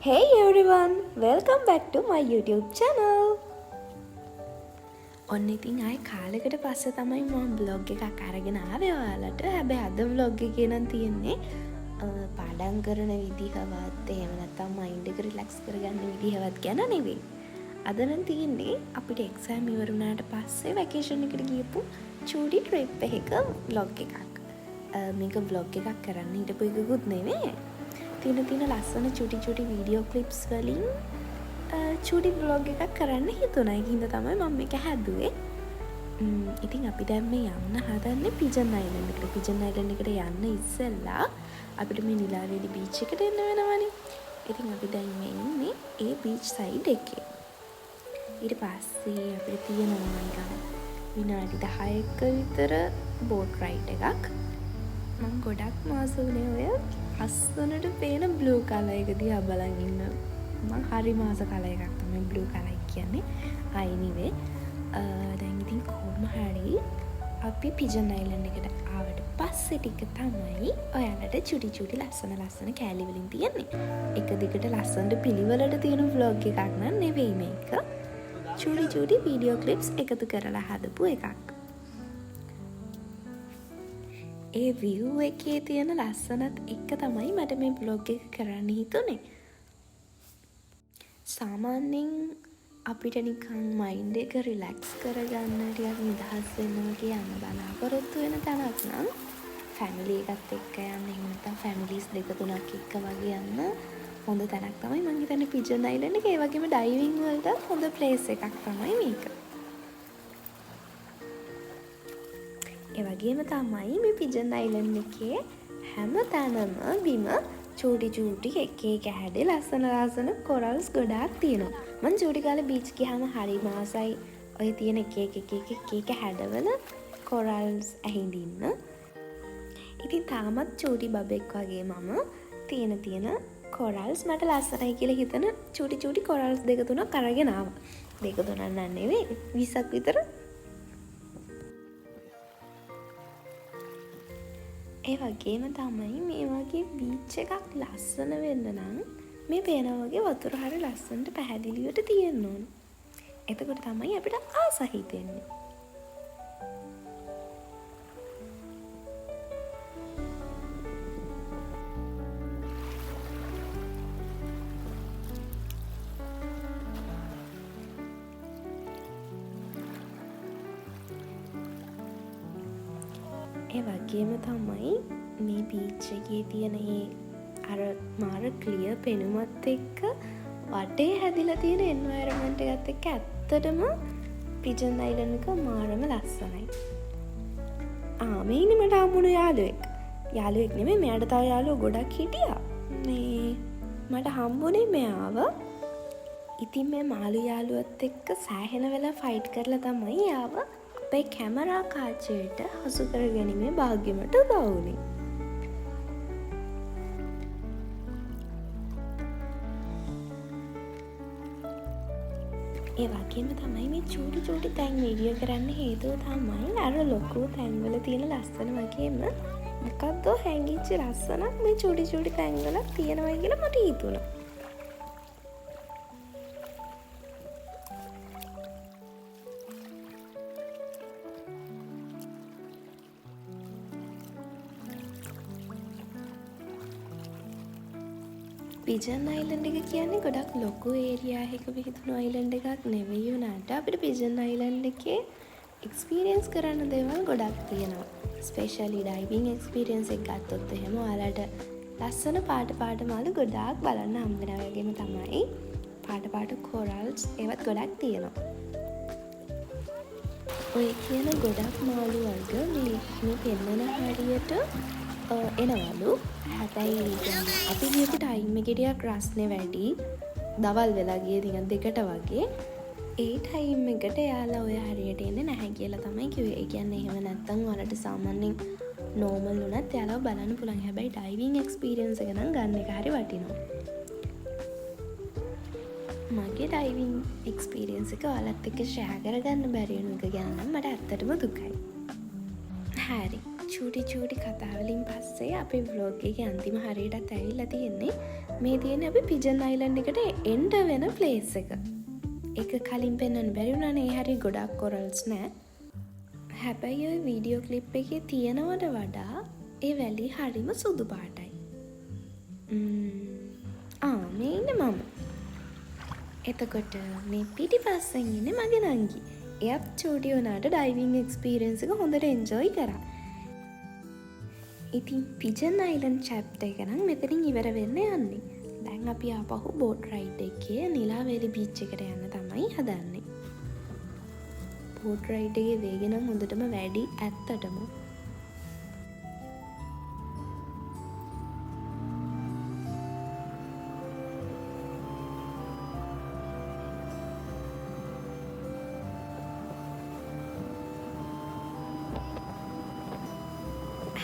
Hey everyone! Welcome back to my YouTube channel! ඔන්න ඉතින් ආයි කාලෙකට පස්සේ තමයි මම බ්ලොග් එකක් අරගෙන ආවේ ඔයාලට. හැබැයි අද බ්ලොග් එකේ නම් තියෙන්නේ පාඩම් කරන විදිහවත් එහෙම නැත්නම් මයින්ඩ් එක රිලැක්ස් කරගන්න විදිහවත් ගැන නෙවෙයි. අද නම් තියෙන්නේ අපිට එක්සෑම් ඉවර වුණාට පස්සේ වැකේෂන් එකට ගියපු චූටි ට්‍රිප් එකක බ්ලොග් එකක්. මේක බ්ලොග් එකක් කරන්න හිටපු එකකුත් නෙවෙයි. තින ලස්සන චුටි වීඩියෝ ක්ලිප්ස් වලින් චුටි බ්ලොග් එකක් කරන්න හිතුණා. ඒකින්ද තමයි මම මේක හැදුවේ. ඉතින් අපි දැන් මේ යන්න හදන්නේ පිජන් අයිලන්ඩ් එකට. පිජන් අයිලන්ඩ් එකට යන්න ඉස්සෙල්ලා අපිට මේ නිලාවේලි බීච් එකට එන්න වෙනවනේ. ඉතින් අපි දැන් මේ ඉන්නේ ඒ බීච් සයිඩ් එකේ. ඊට පස්සේ අපිට තියෙනවා නිකන් විනාඩි 10ක විතර බෝට් රයිඩ් එකක්. මම ගොඩක් මාස වුණේ ඔය අස්සනට පේන බ්ලූ කලර් එක දිහා බලන් ඉන්න. මම හරි මාස කලර් එකක් තමයි බ්ලූ කලර් කියන්නේ. anyway දැන් ඉතින් කොහොම හරි අපි පිජන් අයිලන්ඩ් එකට ආවට පස්සේ ටික තමයි ඔයාලට චුටි ලස්සන කෑලි වලින් තියෙන්නේ. එක දිගට ලස්සනට පිළිවෙලට තියෙන vlog එකක් නන් නෙවෙයි මේක. චුටි වීඩියෝ ක්ලිප්ස් එකතු කරලා හදපු එකක්. ඒ view එකේ තියෙන ලස්සනත් එක්ක තමයි මට මේ vlog එක කරන්න හිතුනේ. සාමාන්‍යයෙන් අපිට නිකන් මයින්ඩ් එක රිලැක්ස් කරගන්න ටිකක් නිදහස් වෙන්න වගේ යන්න බලාපොරොත්තු වෙන තැනක් නම් ෆැමිලි එකත් එක්ක යන්න එහෙම නැත්නම් ෆැමිලිස් දෙක තුනක් එක්ක වගේ යන්න හොඳ තැනක් තමයි මම හිතන්නේ පිජන් අයිලන්ඩ් එක. ඒ වගේම ඩයිවිං වලට හොඳ ප්ලේස් එකක් තමයි මේක. ඒ වගේම තමයි මේ පිජන් අයිලන්ඩ් එකේ හැම තැනම බිම චූටි එක හැඩේ ලස්සන කොරල්ස් ගොඩාක් තියෙනවා. මං චූටි කාලේ බීච් ගියාම හරි මාසයි ඔය තියෙන එක හැඩවල කොරල්ස් ඇහිඳින්න. ඉතින් තාමත් චූටි බබෙක් වගේ මම තියෙන කොරල්ස් මට ලස්සනයි කියලා හිතන චූටි කොරල්ස් දෙක තුනක් අරගෙන ආවා. දෙක තුනක් නෙවෙයි 20ක් විතර. ඒ වගේම තමයි මේ වගේ බීච් එකක් ලස්සන වෙන්න නම් මේ පේන වගේ වතුර හරිය ලස්සනට පැහැදිලිවට තියෙන්න ඕන. එතකොට තමයි අපිට ආස හිතෙන්නේ. ඒ වගේම තමයි මේ බීච් එකේ තියෙන අර මාර ක්ලියර් පෙනුමත් එක්ක වටේ හැදිලා තියෙන එන්වයරන්මන්ට් එකත් එක්ක ඇත්තටම පිජන් අයිලන්ඩ් එක මාරම ලස්සනයි. මේ ඉන්නේ මට හම්බුණු යාළුවෙක් නෙමෙයි, මෙයාට තව යාළුවෝ ගොඩක් හිටියා. මේ මට හම්බුනේ මෙයාව. ඉතින් මේ මාළු යාළුවත් එක්ක සෑහෙන වෙලා ෆයිට් කරලා තමයි යාව අපේ කැමරා කාචයට හසු කරගැනීමේ භාග්‍යමට උදා වුණේ. ඒ වගේම තමයි මේ චූටි තැන් වීඩියෝ කරන්න හේතුව තමයි අර ලොකු තැන්වල තියෙන ලස්සන වගේම මොකක්ද හැංගිච්ච ලස්සනක් මේ චූටි තැන්වල තියෙනවා කියලා මට හිතුණා. පිජන් අයිලන්ඩ් එක කියන්නේ ගොඩක් ලොකු ඒරියා එකක විහිදුණු අයිලන්ඩ් එකක් නෙවෙයි වුණාට අපිට පිජන් අයිලන්ඩ් එකේ එක්ස්පීරියන්ස් කරන්න දේවල් ගොඩක් තියෙනවා. ස්පෙෂලි ඩයිවිං එක්ස්පීරියන්ස් එක ගත්තොත් එහෙම ඔයාලට ලස්සන පාට මාළු ගොඩාක් බලන්න හම්බ වෙනවා. වගේම තමයි පාට කොරල්ස් ඒවත් ගොඩක් තියෙනවා. ඔය කියන ගොඩක් මාළු වර්ග මේ පෙන්නන හරියට එනවලු. හැබැයි අපි ගියපු ටයිම් එකේ ටිකක් රස්නේ වැඩි. දවල් වෙලා ගියේ නිකන් 2ට වගේ. ඒ ටයිම් එකට යාලා ඔය හරියට එන්නේ නැහැ කියලා තමයි කිව්වේ. ඒ කියන්නේ එහෙම නැත්තම් ඔයාලට සාමාන්‍යයෙන් නෝමල් උනත් යාලා බලන්න පුළුවන්. හැබැයි ඩයිවිං එක්ස්පීරියන්ස් එක නම් ගන්න එක හරි වටිනවා. මගේ ඩයිවිං එක්ස්පීරියන්ස් එක ඔයාලත් එක්ක ෂෙයා කරගන්න බැරි වෙන එක ගැන නම් මට ඇත්තටම දුකයි. හරි. චූටි කතාවලින් පස්සේ අපේ ව්ලොග් එක අන්තිම හරියටත් ඇවිල්ලා තියෙන්නේ. මේ තියෙන්නේ අපි පිජන් අයිලන්ඩ් එකට එන්ඩ වෙන ප්ලේස් එක. ඒක කලින් පෙන්වන්න බැරි වුණානේ. ඒ හරිය ගොඩක් කොරල්ස් නෑ. හැබැයි ඔය වීඩියෝ ක්ලිප් එකේ තියෙනවට වඩා ඒ වැලි හරිම සුදු පාටයි. මේ ඉන්නේ මම. එතකොට මේ පිටිපස්සෙන් ඉන්නේ මගේ නංගි. එයත් චූටි වුණාට ඩයිවිං එක්ස්පීරියන්ස් එක හොඳට එන්ජොයි කරා. ඉතින් පිජන් අයිලන්ඩ් චැප්ටර් එක නම් මෙතනින් ඉවර වෙන්න යන්නේ. දැන් අපි ආපහු බෝට් රයිඩ් එකේ නිලාවේලි බීච් එකට යන්න තමයි හදන්නේ. බෝට් රයිඩ් එකේ වේගය නම් හොඳටම වැඩි ඇත්තටම.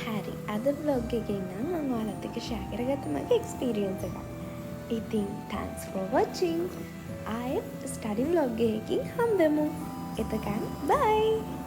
හරි අද vlog එකෙන් නම් මම ඔයාලත් එක්ක share කරගත්ත මගේ experience එක. ඉතින් thanks for watching. ආයෙත් study vlog එකකින් හම්බෙමු. එතකන් bye.